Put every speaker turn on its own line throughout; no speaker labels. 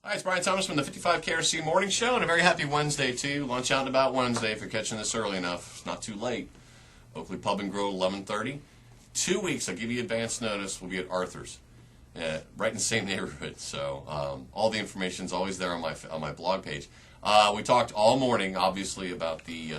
Hi, it's Brian Thomas from the 55 KRC Morning Show, and a very happy Wednesday to you. Lunch out and about Wednesday if you're catching this early enough. It's not too late. Oakley Pub and Grill, 11:30. 2 weeks, I'll give you advance notice, we'll be at Arthur's, right in the same neighborhood. So all the information's always there on my blog page. We talked all morning, obviously, about the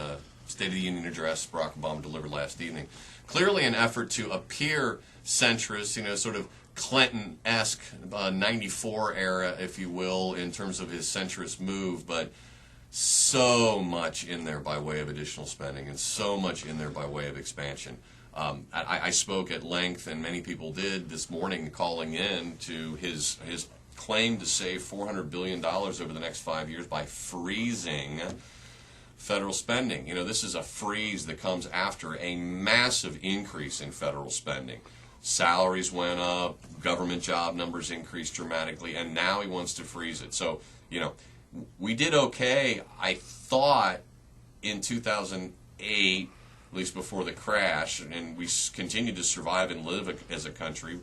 State of the Union address Barack Obama delivered last evening. Clearly an effort to appear centrist, sort of Clinton-esque 94 era, if you will, in terms of his centrist move, but so much in there by way of additional spending and so much in there by way of expansion. I spoke at length, and many people did this morning, calling in to his claim to save $400 billion over the next 5 years by freezing federal spending. This is a freeze that comes after a massive increase in federal spending. Salaries went up, government job numbers increased dramatically, and now he wants to freeze it. So, we did okay, I thought, in 2008, at least before the crash, and we continued to survive and live as a country.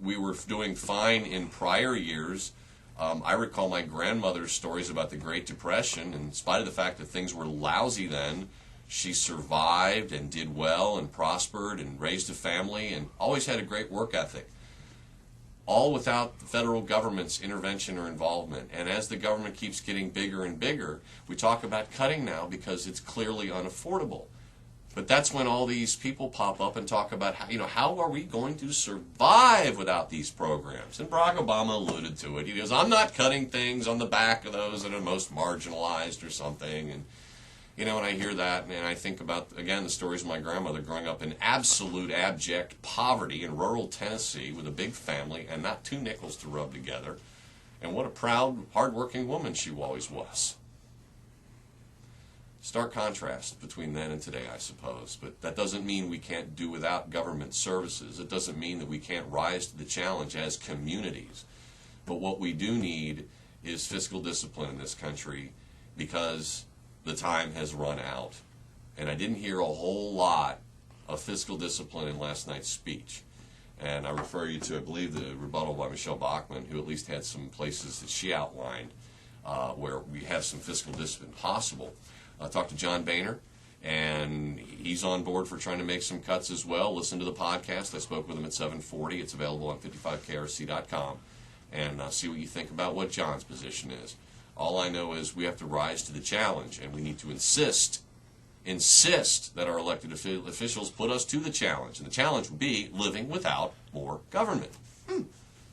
We were doing fine in prior years. I recall my grandmother's stories about the Great Depression, and in spite of the fact that things were lousy then, she survived and did well and prospered and raised a family and always had a great work ethic. All without the federal government's intervention or involvement. And as the government keeps getting bigger and bigger, we talk about cutting now because it's clearly unaffordable. But that's when all these people pop up and talk about how are we going to survive without these programs? And Barack Obama alluded to it. He goes, I'm not cutting things on the back of those that are most marginalized or something. And when I hear that, and I think about, again, the stories of my grandmother growing up in absolute abject poverty in rural Tennessee with a big family and not 2 nickels to rub together, and what a proud, hardworking woman she always was. Stark contrast between then and today, I suppose, but that doesn't mean we can't do without government services. It doesn't mean that we can't rise to the challenge as communities. But what we do need is fiscal discipline in this country, because the time has run out. And I didn't hear a whole lot of fiscal discipline in last night's speech. And I refer you to, I believe, the rebuttal by Michelle Bachmann, who at least had some places that she outlined where we have some fiscal discipline possible. I talked to John Boehner, and he's on board for trying to make some cuts as well. Listen to the podcast. I spoke with him at 7:40. It's available on 55krc.com. And see what you think about what John's position is. All I know is we have to rise to the challenge, and we need to insist that our elected officials put us to the challenge. And the challenge would be living without more government.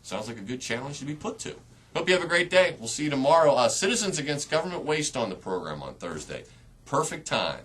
Sounds like a good challenge to be put to. Hope you have a great day. We'll see you tomorrow. Citizens Against Government Waste on the program on Thursday. Perfect time.